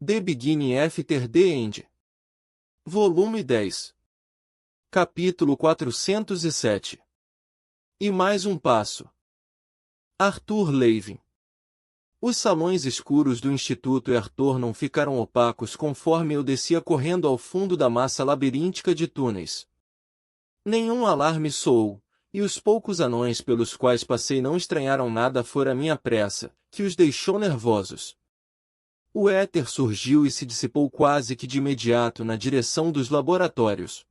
The Beginning After the End. Volume 10. Capítulo 407. E mais um passo. Arthur Levin. Os salões escuros do Instituto Earthorne ficaram opacos conforme eu descia correndo ao fundo da massa labiríntica de túneis. Nenhum alarme soou, e os poucos anões pelos quais passei não estranharam nada fora a minha pressa, que os deixou nervosos. O éter surgiu e se dissipou quase que de imediato na direção dos laboratórios.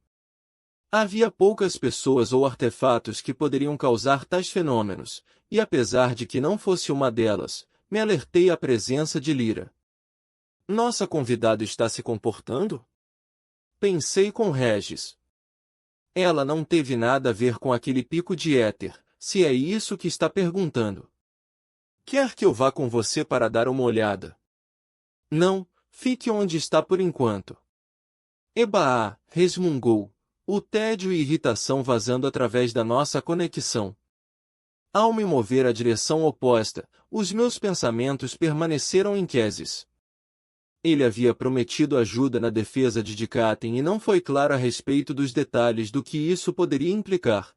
Havia poucas pessoas ou artefatos que poderiam causar tais fenômenos, e apesar de que não fosse uma delas, me alertei à presença de Lyra. Nossa convidada está se comportando? Pensei com Regis. Ela não teve nada a ver com aquele pico de éter, se é isso que está perguntando. Quer que eu vá com você para dar uma olhada? Não, fique onde está por enquanto. Eba, resmungou, o tédio e irritação vazando através da nossa conexão. Ao me mover à direção oposta, os meus pensamentos permaneceram inquietos. Ele havia prometido ajuda na defesa de Dikaten e não foi claro a respeito dos detalhes do que isso poderia implicar.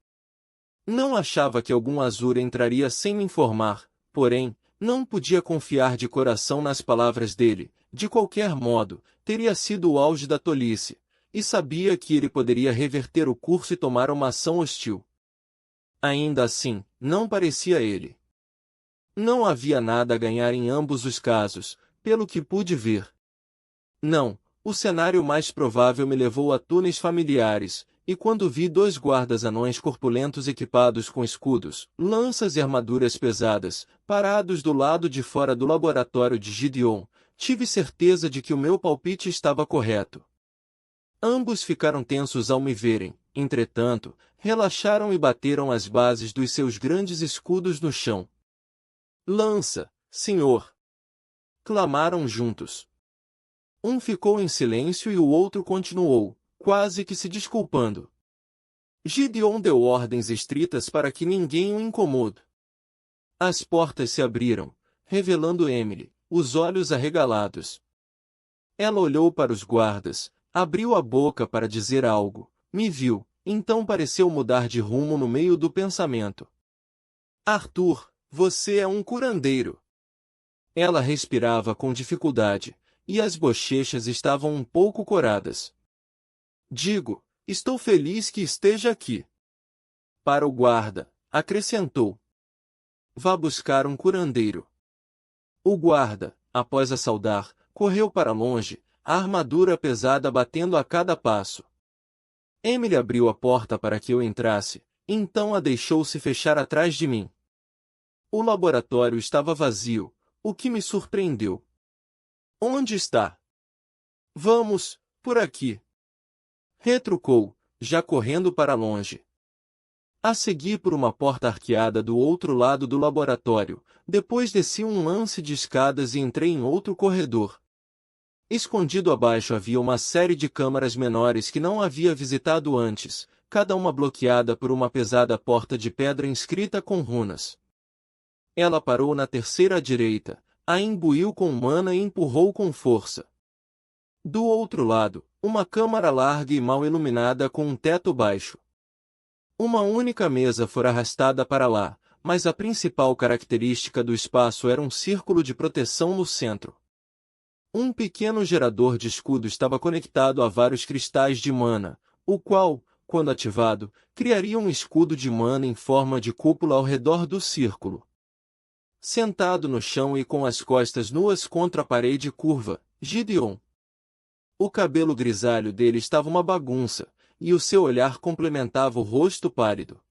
Não achava que algum Azur entraria sem me informar, porém, não podia confiar de coração nas palavras dele. De qualquer modo, teria sido o auge da tolice, e sabia que ele poderia reverter o curso e tomar uma ação hostil. Ainda assim, não parecia ele. Não havia nada a ganhar em ambos os casos, pelo que pude ver. Não, o cenário mais provável me levou a túneis familiares, e quando vi dois guardas anões corpulentos equipados com escudos, lanças e armaduras pesadas, parados do lado de fora do laboratório de Gideon, tive certeza de que o meu palpite estava correto. Ambos ficaram tensos ao me verem, entretanto, relaxaram e bateram as bases dos seus grandes escudos no chão. Lança, senhor! Clamaram juntos. Um ficou em silêncio e o outro continuou, quase que se desculpando. Gideon deu ordens estritas para que ninguém o incomode. As portas se abriram, revelando Emily, os olhos arregalados. Ela olhou para os guardas, abriu a boca para dizer algo, me viu, então pareceu mudar de rumo no meio do pensamento. Arthur, você é um curandeiro. Ela respirava com dificuldade, e as bochechas estavam um pouco coradas. Digo, estou feliz que esteja aqui. Para o guarda, acrescentou. Vá buscar um curandeiro. O guarda, após a saudar, correu para longe, a armadura pesada batendo a cada passo. Emily abriu a porta para que eu entrasse, então a deixou-se fechar atrás de mim. O laboratório estava vazio, o que me surpreendeu. Onde está? Vamos, por aqui. Retrucou, já correndo para longe. A seguir por uma porta arqueada do outro lado do laboratório, depois desci um lance de escadas e entrei em outro corredor. Escondido abaixo havia uma série de câmaras menores que não havia visitado antes, cada uma bloqueada por uma pesada porta de pedra inscrita com runas. Ela parou na terceira à direita, a imbuiu com mana e empurrou com força. Do outro lado, uma câmara larga e mal iluminada com um teto baixo. Uma única mesa fora arrastada para lá, mas a principal característica do espaço era um círculo de proteção no centro. Um pequeno gerador de escudo estava conectado a vários cristais de mana, o qual, quando ativado, criaria um escudo de mana em forma de cúpula ao redor do círculo. Sentado no chão e com as costas nuas contra a parede curva, Gideon. O cabelo grisalho dele estava uma bagunça, e o seu olhar complementava o rosto pálido.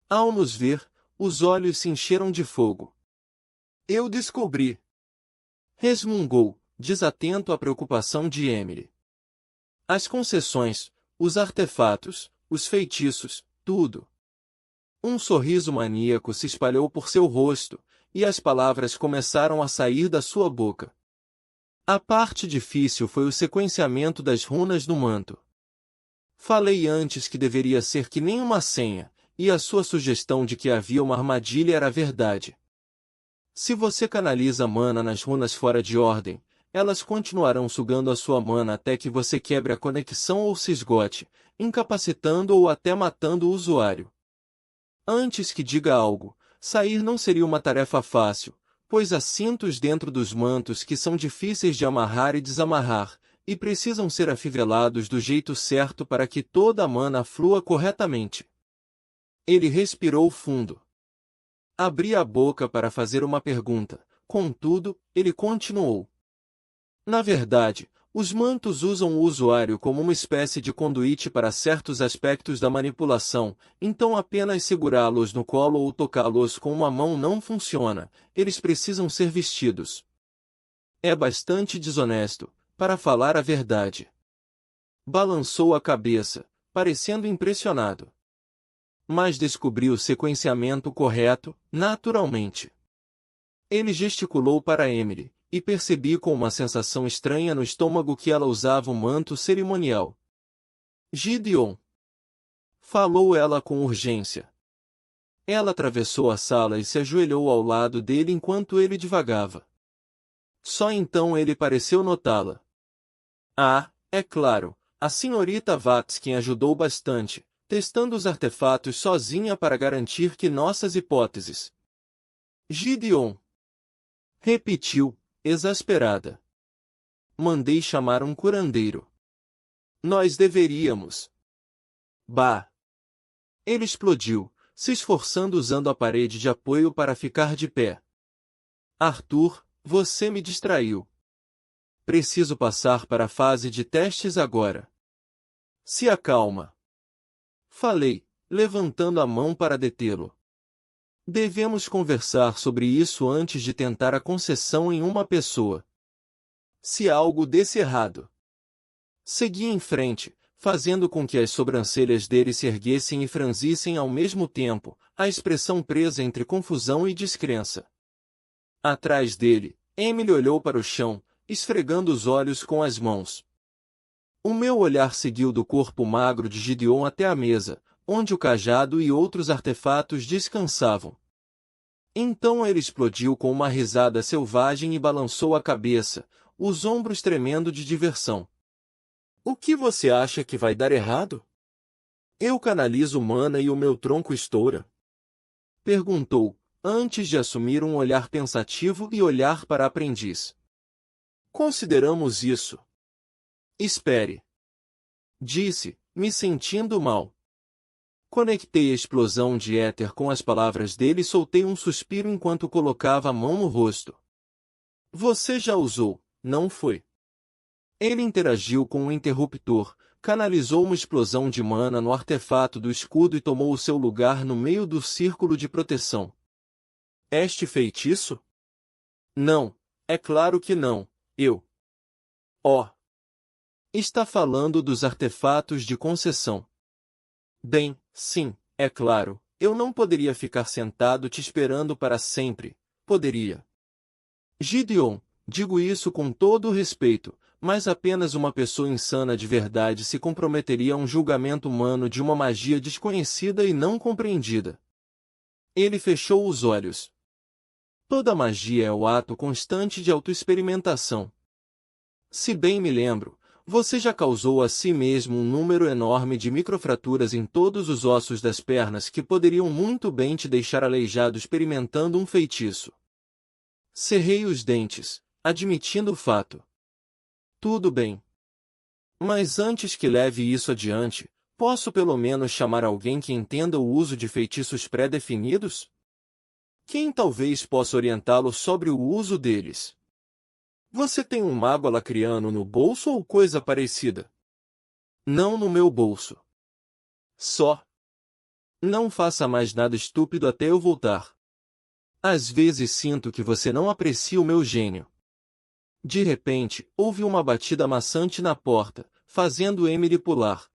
Ao nos ver, os olhos se encheram de fogo. Eu descobri. Resmungou, desatento à preocupação de Emily. As concessões, os artefatos, os feitiços, tudo. Um sorriso maníaco se espalhou por seu rosto, e as palavras começaram a sair da sua boca. A parte difícil foi o sequenciamento das runas no manto. Falei antes que deveria ser que nem uma senha, e a sua sugestão de que havia uma armadilha era verdade. Se você canaliza mana nas runas fora de ordem, elas continuarão sugando a sua mana até que você quebre a conexão ou se esgote, incapacitando ou até matando o usuário. Antes que diga algo, sair não seria uma tarefa fácil, pois há cintos dentro dos mantos que são difíceis de amarrar e desamarrar, e precisam ser afivelados do jeito certo para que toda a mana flua corretamente. Ele respirou fundo. Abria a boca para fazer uma pergunta, contudo, ele continuou. Na verdade, os mantos usam o usuário como uma espécie de conduíte para certos aspectos da manipulação, então apenas segurá-los no colo ou tocá-los com uma mão não funciona, eles precisam ser vestidos. É bastante desonesto, para falar a verdade. Balançou a cabeça, parecendo impressionado. Mas descobriu o sequenciamento correto, naturalmente. Ele gesticulou para Emily, e percebi com uma sensação estranha no estômago que ela usava um manto cerimonial. Gideon! Falou ela com urgência. Ela atravessou a sala e se ajoelhou ao lado dele enquanto ele divagava. Só então ele pareceu notá-la. Ah, é claro, a senhorita Vatskin ajudou bastante, testando os artefatos sozinha para garantir que nossas hipóteses. Gideon! Repetiu, exasperada. Mandei chamar um curandeiro. Nós deveríamos. Bah! Ele explodiu, se esforçando usando a parede de apoio para ficar de pé. Arthur, você me distraiu. Preciso passar para a fase de testes agora. Se acalma. Falei, levantando a mão para detê-lo. Devemos conversar sobre isso antes de tentar a concessão em uma pessoa. Se algo desse errado. Segui em frente, fazendo com que as sobrancelhas dele se erguessem e franzissem ao mesmo tempo, a expressão presa entre confusão e descrença. Atrás dele, Emily olhou para o chão, esfregando os olhos com as mãos. O meu olhar seguiu do corpo magro de Gideon até a mesa, onde o cajado e outros artefatos descansavam. Então ele explodiu com uma risada selvagem e balançou a cabeça, os ombros tremendo de diversão. O que você acha que vai dar errado? Eu canalizo mana e o meu tronco estoura? Perguntou, antes de assumir um olhar pensativo e olhar para a aprendiz. Consideramos isso. Espere. Disse, me sentindo mal. Conectei a explosão de éter com as palavras dele e soltei um suspiro enquanto colocava a mão no rosto. Você já usou, não foi? Ele interagiu com o interruptor, canalizou uma explosão de mana no artefato do escudo e tomou o seu lugar no meio do círculo de proteção. Este feitiço? Não, é claro que não, eu. Oh! Está falando dos artefatos de concessão. Bem, sim, é claro, eu não poderia ficar sentado te esperando para sempre, poderia. Gideon, digo isso com todo o respeito, mas apenas uma pessoa insana de verdade se comprometeria a um julgamento humano de uma magia desconhecida e não compreendida. Ele fechou os olhos. Toda magia é o ato constante de autoexperimentação. Se bem me lembro, você já causou a si mesmo um número enorme de microfraturas em todos os ossos das pernas que poderiam muito bem te deixar aleijado experimentando um feitiço. Cerrei os dentes, admitindo o fato. Tudo bem. Mas antes que leve isso adiante, posso pelo menos chamar alguém que entenda o uso de feitiços pré-definidos? Quem talvez possa orientá-lo sobre o uso deles? Você tem um mago alacriano no bolso ou coisa parecida? Não no meu bolso. Só. Não faça mais nada estúpido até eu voltar. Às vezes sinto que você não aprecia o meu gênio. De repente, houve uma batida maçante na porta, fazendo Emily pular.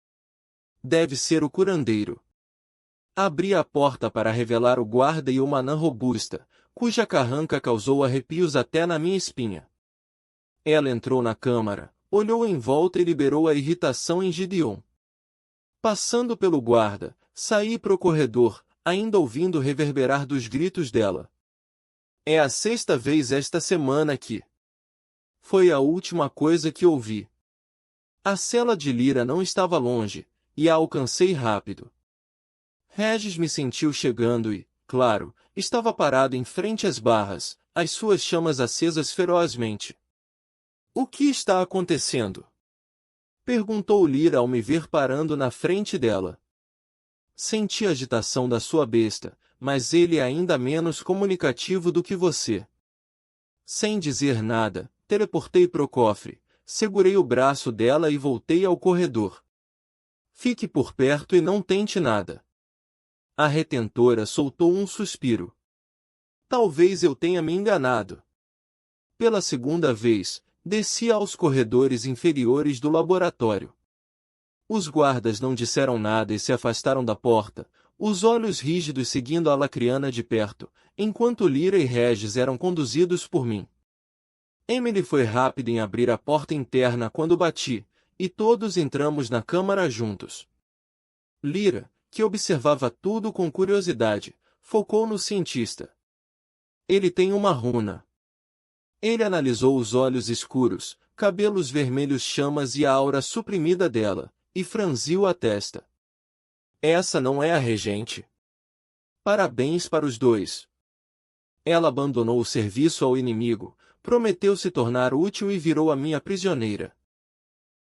Deve ser o curandeiro. Abri a porta para revelar o guarda e uma anã robusta, cuja carranca causou arrepios até na minha espinha. Ela entrou na câmara, olhou em volta e liberou a irritação em Gideon. Passando pelo guarda, saí pro corredor, ainda ouvindo reverberar dos gritos dela. É a 6ª vez esta semana que... Foi a última coisa que ouvi. A cela de Lyra não estava longe, e a alcancei rápido. Regis me sentiu chegando e, claro, estava parado em frente às barras, as suas chamas acesas ferozmente. O que está acontecendo? Perguntou Lyra ao me ver parando na frente dela. Senti a agitação da sua besta, mas ele é ainda menos comunicativo do que você. Sem dizer nada, teleportei pro cofre, segurei o braço dela e voltei ao corredor. Fique por perto e não tente nada. A retentora soltou um suspiro. Talvez eu tenha me enganado. Pela segunda vez, desci aos corredores inferiores do laboratório. Os guardas não disseram nada e se afastaram da porta, os olhos rígidos seguindo a Lacriana de perto, enquanto Lyra e Regis eram conduzidos por mim. Emily foi rápida em abrir a porta interna quando bati, e todos entramos na câmara juntos. Lyra, que observava tudo com curiosidade, focou no cientista. Ele tem uma runa. Ele analisou os olhos escuros, cabelos vermelhos chamas e a aura suprimida dela, e franziu a testa. Essa não é a regente? Parabéns para os dois. Ela abandonou o serviço ao inimigo, prometeu se tornar útil e virou a minha prisioneira.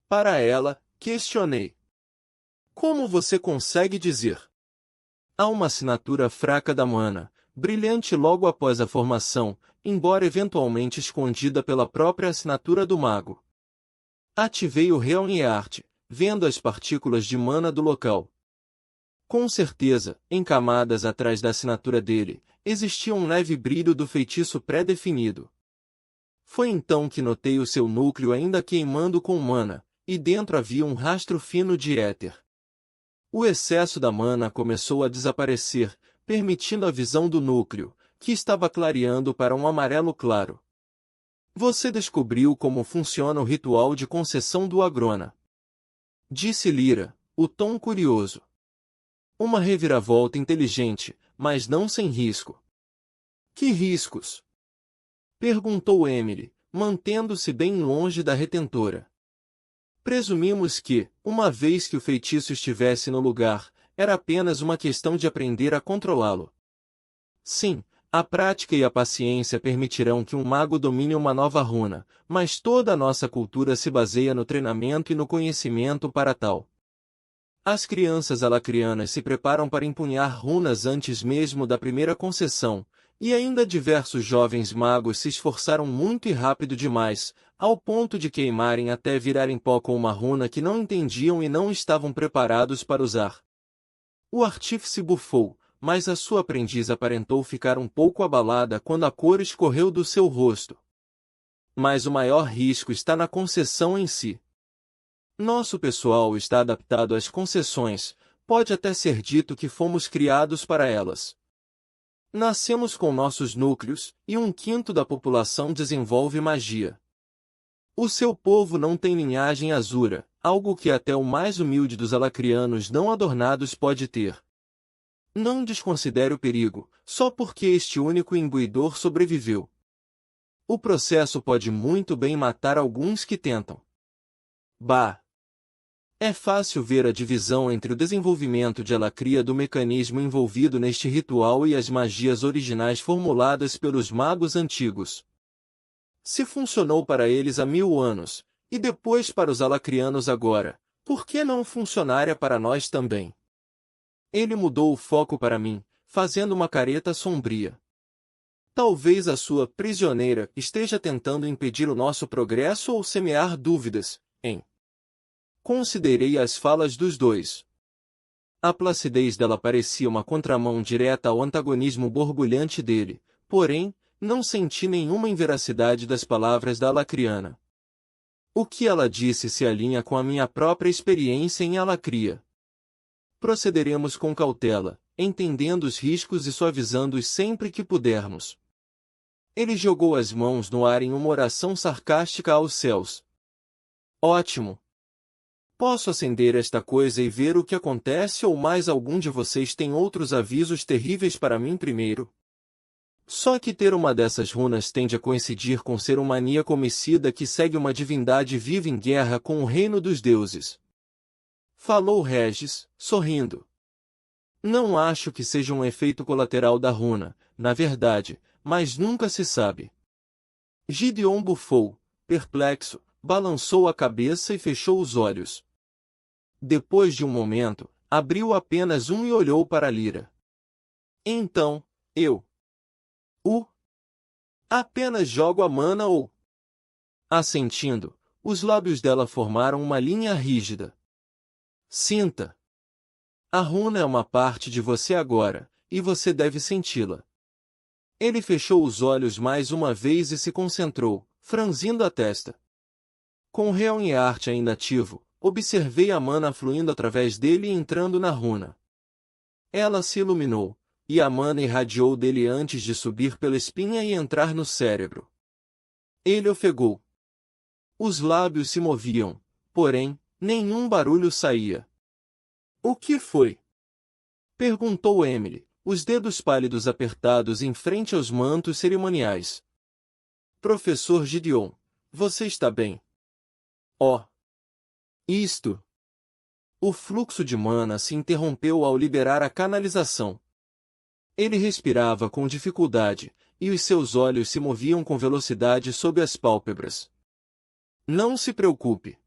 Para ela, questionei. Como você consegue dizer? Há uma assinatura fraca da mana, brilhante logo após a formação, embora eventualmente escondida pela própria assinatura do mago. Ativei o Realm Art, vendo as partículas de mana do local. Com certeza, em camadas atrás da assinatura dele, existia um leve brilho do feitiço pré-definido. Foi então que notei o seu núcleo ainda queimando com mana, e dentro havia um rastro fino de éter. O excesso da mana começou a desaparecer, permitindo a visão do núcleo, que estava clareando para um amarelo claro. Você descobriu como funciona o ritual de concessão do Agrona. Disse Lyra, o tom curioso. Uma reviravolta inteligente, mas não sem risco. Que riscos? Perguntou Emily, mantendo-se bem longe da retentora. Presumimos que, uma vez que o feitiço estivesse no lugar, era apenas uma questão de aprender a controlá-lo. Sim, a prática e a paciência permitirão que um mago domine uma nova runa, mas toda a nossa cultura se baseia no treinamento e no conhecimento para tal. As crianças alacrianas se preparam para empunhar runas antes mesmo da primeira concessão, e ainda diversos jovens magos se esforçaram muito e rápido demais, ao ponto de queimarem até virarem pó com uma runa que não entendiam e não estavam preparados para usar. O artífice bufou, mas a sua aprendiz aparentou ficar um pouco abalada quando a cor escorreu do seu rosto. Mas o maior risco está na concessão em si. Nosso pessoal está adaptado às concessões, pode até ser dito que fomos criados para elas. Nascemos com nossos núcleos, e 1/5 da população desenvolve magia. O seu povo não tem linhagem azura, algo que até o mais humilde dos alacrianos não adornados pode ter. Não desconsidere o perigo, só porque este único imbuidor sobreviveu. O processo pode muito bem matar alguns que tentam. Bah! É fácil ver a divisão entre o desenvolvimento de alacria do mecanismo envolvido neste ritual e as magias originais formuladas pelos magos antigos. Se funcionou para eles há 1000 anos, e depois para os alacrianos agora, por que não funcionaria para nós também? Ele mudou o foco para mim, fazendo uma careta sombria. Talvez a sua prisioneira esteja tentando impedir o nosso progresso ou semear dúvidas, hein? Considerei as falas dos dois. A placidez dela parecia uma contramão direta ao antagonismo borbulhante dele, porém, não senti nenhuma inveracidade das palavras da alacriana. O que ela disse se alinha com a minha própria experiência em alacria. Procederemos com cautela, entendendo os riscos e suavizando-os sempre que pudermos. Ele jogou as mãos no ar em uma oração sarcástica aos céus. Ótimo! Posso acender esta coisa e ver o que acontece ou mais algum de vocês tem outros avisos terríveis para mim primeiro? Só que ter uma dessas runas tende a coincidir com ser um maníaco homicida que segue uma divindade viva em guerra com o reino dos deuses. Falou Regis, sorrindo. Não acho que seja um efeito colateral da runa, na verdade, mas nunca se sabe. Gideon bufou, perplexo, balançou a cabeça e fechou os olhos. Depois de um momento, abriu apenas um e olhou para Lyra. Então, eu apenas jogo a mana ou... Assentindo, os lábios dela formaram uma linha rígida. Sinta. A runa é uma parte de você agora, e você deve senti-la. Ele fechou os olhos mais uma vez e se concentrou, franzindo a testa. Com o Realniart ainda ativo, observei a mana fluindo através dele e entrando na runa. Ela se iluminou, e a mana irradiou dele antes de subir pela espinha e entrar no cérebro. Ele ofegou. Os lábios se moviam, porém, nenhum barulho saía. O que foi? Perguntou Emily, os dedos pálidos apertados em frente aos mantos cerimoniais. Professor Gideon, você está bem? Oh! Isto! O fluxo de mana se interrompeu ao liberar a canalização. Ele respirava com dificuldade, e os seus olhos se moviam com velocidade sob as pálpebras. Não se preocupe.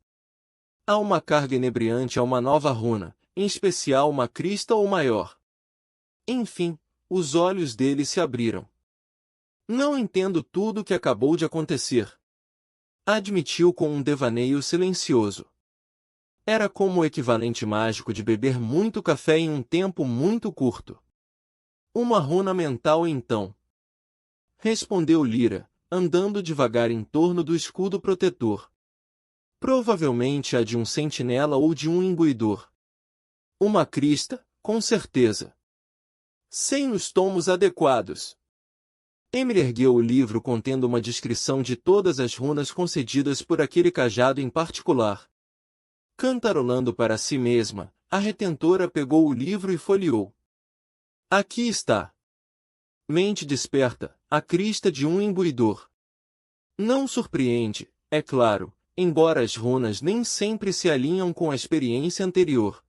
Há uma carga inebriante a uma nova runa, em especial uma crista ou maior. Enfim, os olhos dele se abriram. Não entendo tudo o que acabou de acontecer. Admitiu com um devaneio silencioso. Era como o equivalente mágico de beber muito café em um tempo muito curto. Uma runa mental então. Respondeu Lyra, andando devagar em torno do escudo protetor. Provavelmente a de um sentinela ou de um imbuidor. Uma crista, com certeza. Sem os tomos adequados. Emily ergueu o livro contendo uma descrição de todas as runas concedidas por aquele cajado em particular. Cantarolando para si mesma, a retentora pegou o livro e folheou. Aqui está. Mente desperta, a crista de um imbuidor. Não surpreende, é claro, embora as runas nem sempre se alinham com a experiência anterior.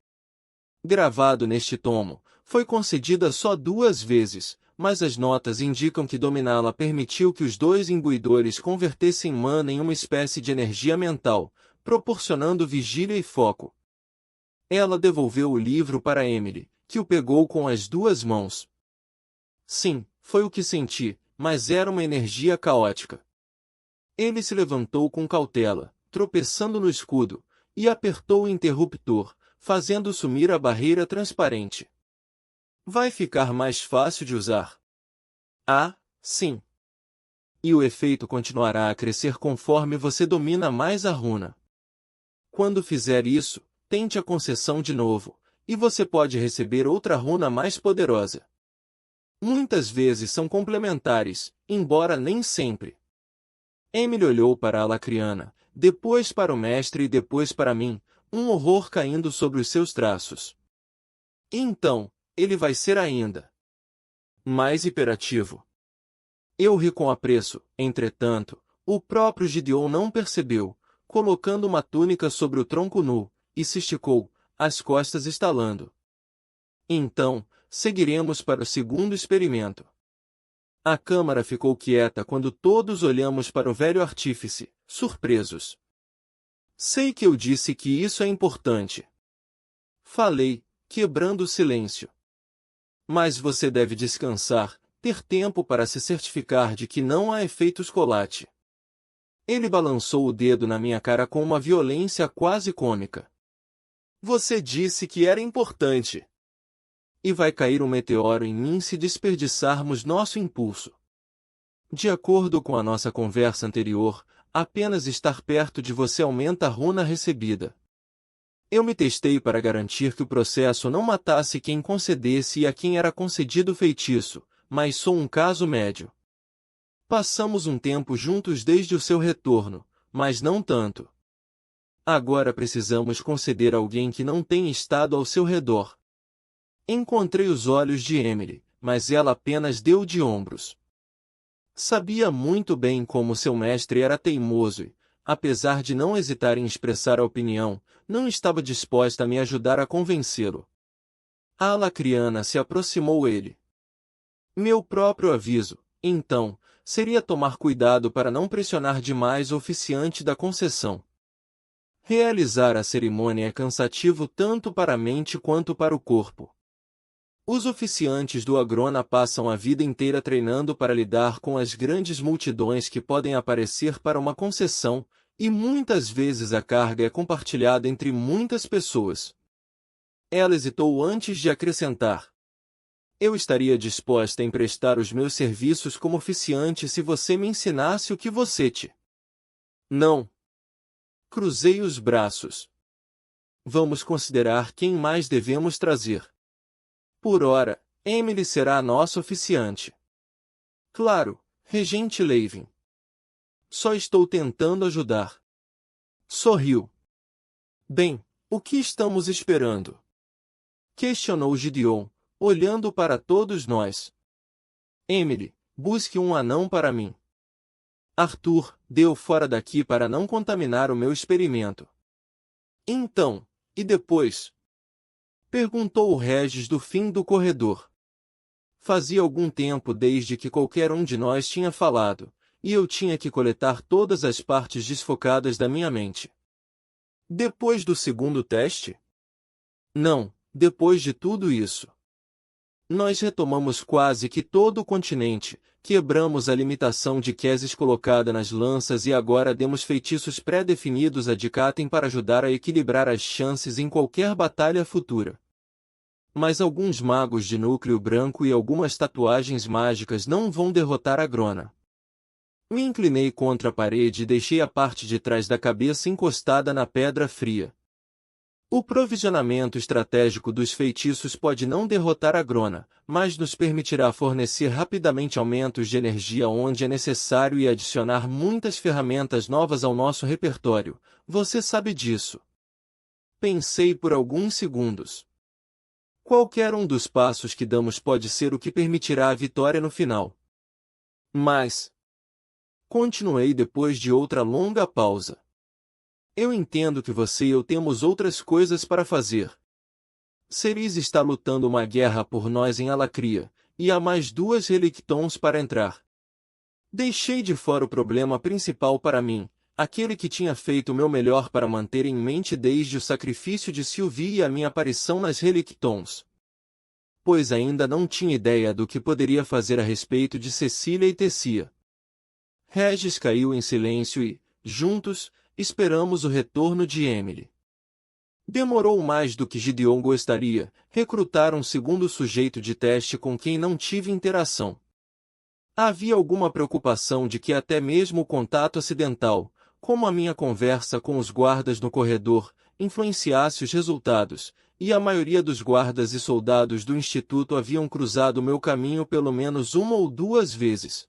Gravado neste tomo, foi concedida só 2 vezes, mas as notas indicam que dominá-la permitiu que os 2 imbuidores convertessem mana em uma espécie de energia mental, proporcionando vigília e foco. Ela devolveu o livro para Emily, que o pegou com as 2 mãos. Sim, foi o que senti, mas era uma energia caótica. Ele se levantou com cautela, tropeçando no escudo, e apertou o interruptor, fazendo sumir a barreira transparente. Vai ficar mais fácil de usar. Ah, sim. E o efeito continuará a crescer conforme você domina mais a runa. Quando fizer isso, tente a concessão de novo, e você pode receber outra runa mais poderosa. Muitas vezes são complementares, embora nem sempre. Emily olhou para a lacriana, depois para o mestre e depois para mim, um horror caindo sobre os seus traços. Então, ele vai ser ainda mais hiperativo. Eu ri com apreço, entretanto, o próprio Gideon não percebeu, colocando uma túnica sobre o tronco nu, e se esticou, as costas estalando. Então, seguiremos para o segundo experimento. A câmara ficou quieta quando todos olhamos para o velho artífice, surpresos. Sei que eu disse que isso é importante. Falei, quebrando o silêncio. Mas você deve descansar, ter tempo para se certificar de que não há efeitos colate. Ele balançou o dedo na minha cara com uma violência quase cômica. Você disse que era importante. E vai cair um meteoro em mim se desperdiçarmos nosso impulso. De acordo com a nossa conversa anterior, apenas estar perto de você aumenta a runa recebida. Eu me testei para garantir que o processo não matasse quem concedesse e a quem era concedido o feitiço, mas sou um caso médio. Passamos um tempo juntos desde o seu retorno, mas não tanto. Agora precisamos conceder alguém que não tenha estado ao seu redor. Encontrei os olhos de Emily, mas ela apenas deu de ombros. Sabia muito bem como seu mestre era teimoso e, apesar de não hesitar em expressar a opinião, não estava disposta a me ajudar a convencê-lo. A alacriana se aproximou ele. Meu próprio aviso, então, seria tomar cuidado para não pressionar demais o oficiante da concessão. Realizar a cerimônia é cansativo tanto para a mente quanto para o corpo. Os oficiantes do Agrona passam a vida inteira treinando para lidar com as grandes multidões que podem aparecer para uma concessão, e muitas vezes a carga é compartilhada entre muitas pessoas. Ela hesitou antes de acrescentar: eu estaria disposta a emprestar os meus serviços como oficiante se você me ensinasse o que você te. Não. Cruzei os braços. Vamos considerar quem mais devemos trazer. Por ora, Emily será a nossa oficiante. Claro, Regente Levin. Só estou tentando ajudar. Sorriu. Bem, o que estamos esperando? Questionou Gideon, olhando para todos nós. Emily, busque um anão para mim. Arthur, deu fora daqui para não contaminar o meu experimento. Então, e depois? Perguntou o Regis do fim do corredor. Fazia algum tempo desde que qualquer um de nós tinha falado, e eu tinha que coletar todas as partes desfocadas da minha mente. Depois do segundo teste? Não, depois de tudo isso. Nós retomamos quase que todo o continente, quebramos a limitação de queses colocada nas lanças e agora demos feitiços pré-definidos a Dikaten para ajudar a equilibrar as chances em qualquer batalha futura. Mas alguns magos de núcleo branco e algumas tatuagens mágicas não vão derrotar a Grona. Me inclinei contra a parede e deixei a parte de trás da cabeça encostada na pedra fria. O provisionamento estratégico dos feitiços pode não derrotar a Grona, mas nos permitirá fornecer rapidamente aumentos de energia onde é necessário e adicionar muitas ferramentas novas ao nosso repertório. Você sabe disso. Pensei por alguns segundos. Qualquer um dos passos que damos pode ser o que permitirá a vitória no final. Mas... continuei depois de outra longa pausa. Eu entendo que você e eu temos outras coisas para fazer. Ceres está lutando uma guerra por nós em Alacria, e há mais 2 Relictons para entrar. Deixei de fora o problema principal para mim, aquele que tinha feito o meu melhor para manter em mente desde o sacrifício de Sylvie e a minha aparição nas Relictons. Pois ainda não tinha ideia do que poderia fazer a respeito de Cecília e Tessia. Regis caiu em silêncio e, juntos, esperamos o retorno de Emily. Demorou mais do que Gideon gostaria, recrutar um segundo sujeito de teste com quem não tive interação. Havia alguma preocupação de que até mesmo o contato acidental, como a minha conversa com os guardas no corredor, influenciasse os resultados, e a maioria dos guardas e soldados do Instituto haviam cruzado meu caminho pelo menos 1 ou 2 vezes.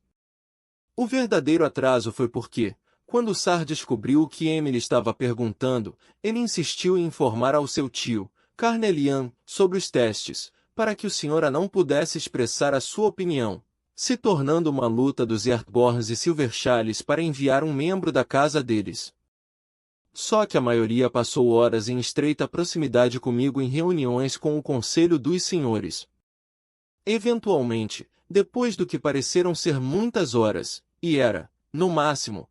O verdadeiro atraso foi porque, quando Sar descobriu o que Emily estava perguntando, ele insistiu em informar ao seu tio, Carnelian, sobre os testes, para que o Sr. não pudesse expressar a sua opinião, se tornando uma luta dos Earthborns e Silverchalice para enviar um membro da casa deles. Só que a maioria passou horas em estreita proximidade comigo em reuniões com o Conselho dos Senhores. Eventualmente, depois do que pareceram ser muitas horas, e era, no máximo,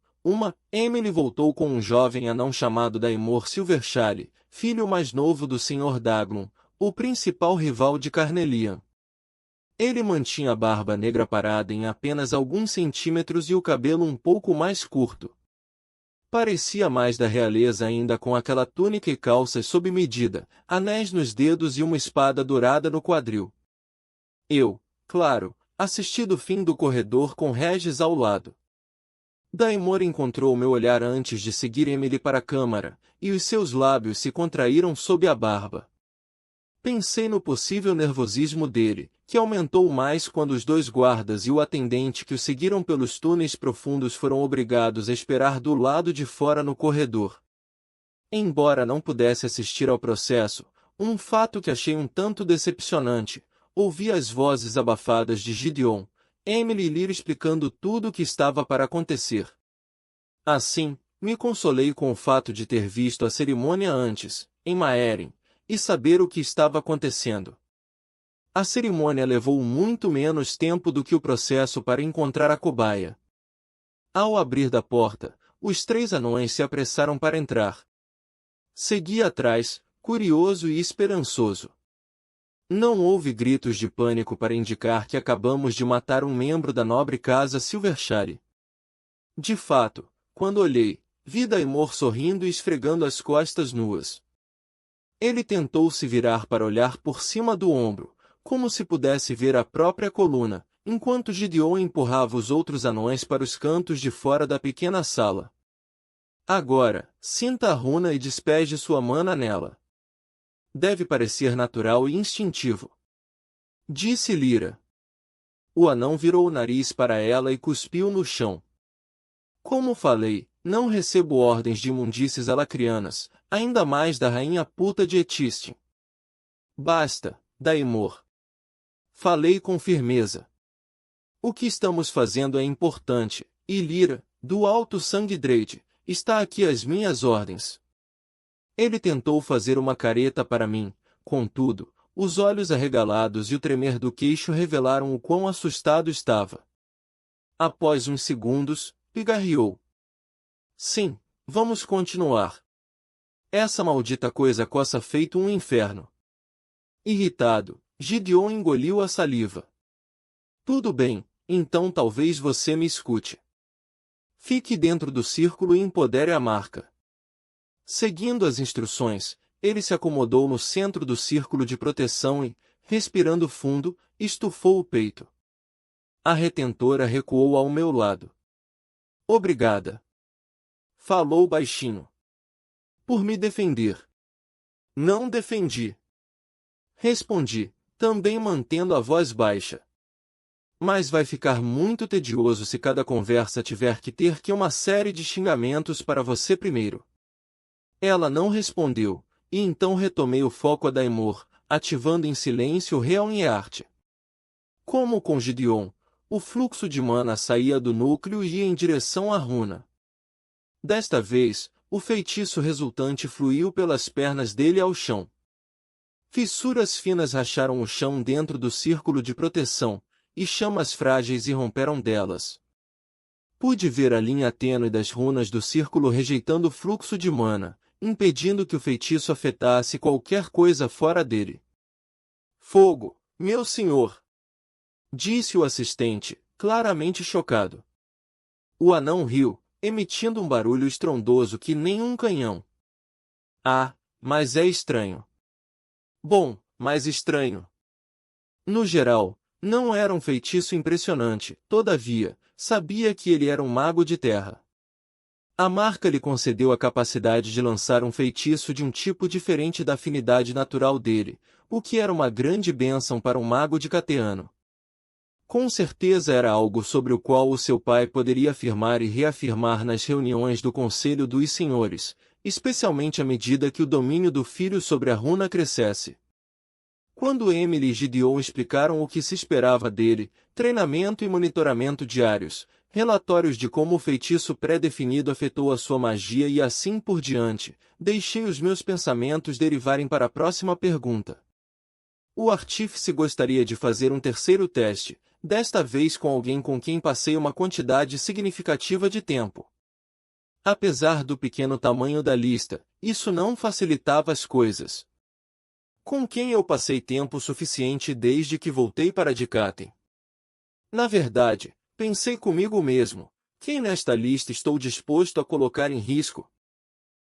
Emily voltou com um jovem anão chamado Daimor Silverchalice, filho mais novo do Sr. Daglum, o principal rival de Carnelian. Ele mantinha a barba negra parada em apenas alguns centímetros e o cabelo um pouco mais curto. Parecia mais da realeza ainda com aquela túnica e calças sob medida, anéis nos dedos e uma espada dourada no quadril. Eu, claro, assisti do fim do corredor com Regis ao lado. Daimor encontrou meu olhar antes de seguir Emily para a câmara, e os seus lábios se contraíram sob a barba. Pensei no possível nervosismo dele, que aumentou mais quando os 2 guardas e o atendente que o seguiram pelos túneis profundos foram obrigados a esperar do lado de fora no corredor. Embora não pudesse assistir ao processo, um fato que achei um tanto decepcionante, ouvi as vozes abafadas de Gideon, Emily e Lyra explicando tudo o que estava para acontecer. Assim, me consolei com o fato de ter visto a cerimônia antes, em Maeren, e saber o que estava acontecendo. A cerimônia levou muito menos tempo do que o processo para encontrar a cobaia. Ao abrir da porta, os 3 anões se apressaram para entrar. Segui atrás, curioso e esperançoso. Não houve gritos de pânico para indicar que acabamos de matar um membro da nobre casa Silverchair. De fato, quando olhei, vi Daimor sorrindo e esfregando as costas nuas. Ele tentou se virar para olhar por cima do ombro, como se pudesse ver a própria coluna, enquanto Gideon empurrava os outros anões para os cantos de fora da pequena sala. Agora, sinta a runa e despeje sua mana nela. Deve parecer natural e instintivo, disse Lyra. O anão virou o nariz para ela e cuspiu no chão. Como falei, não recebo ordens de imundícies alacrianas, ainda mais da rainha puta de Etistin. Basta, Daimor. Falei com firmeza. O que estamos fazendo é importante, e Lyra, do Alto Sangue Drade, está aqui às minhas ordens. Ele tentou fazer uma careta para mim, contudo, os olhos arregalados e o tremer do queixo revelaram o quão assustado estava. Após uns segundos, pigarreou. Sim, vamos continuar. Essa maldita coisa coça feito um inferno. Irritado, Gideon engoliu a saliva. Tudo bem, então talvez você me escute. Fique dentro do círculo e empodere a marca. Seguindo as instruções, ele se acomodou no centro do círculo de proteção e, respirando fundo, estufou o peito. A retentora recuou ao meu lado. Obrigada. Falou baixinho. Por me defender. Não defendi. Respondi, também mantendo a voz baixa. Mas vai ficar muito tedioso se cada conversa tiver que ter uma série de xingamentos para você primeiro. Ela não respondeu, e então retomei o foco a Daimor, ativando em silêncio o Realniart. Como com Gideon, o fluxo de mana saía do núcleo e ia em direção à runa. Desta vez, o feitiço resultante fluiu pelas pernas dele ao chão. Fissuras finas racharam o chão dentro do círculo de proteção, e chamas frágeis irromperam delas. Pude ver a linha tênue das runas do círculo rejeitando o fluxo de mana, impedindo que o feitiço afetasse qualquer coisa fora dele. Fogo, meu senhor! Disse o assistente, claramente chocado. O anão riu, emitindo um barulho estrondoso que nem um canhão. Ah, mas é estranho. Bom, mas estranho. No geral, não era um feitiço impressionante, todavia, sabia que ele era um mago de terra. A marca lhe concedeu a capacidade de lançar um feitiço de um tipo diferente da afinidade natural dele, o que era uma grande bênção para um mago de Cateano. Com certeza era algo sobre o qual o seu pai poderia afirmar e reafirmar nas reuniões do Conselho dos Senhores, especialmente à medida que o domínio do filho sobre a runa crescesse. Quando Emily e Gideon explicaram o que se esperava dele, treinamento e monitoramento diários, relatórios de como o feitiço pré-definido afetou a sua magia e assim por diante, deixei os meus pensamentos derivarem para a próxima pergunta. O artífice gostaria de fazer um terceiro teste, desta vez com alguém com quem passei uma quantidade significativa de tempo. Apesar do pequeno tamanho da lista, isso não facilitava as coisas. Com quem eu passei tempo suficiente desde que voltei para Dikaten? Na verdade, pensei comigo mesmo, quem nesta lista estou disposto a colocar em risco?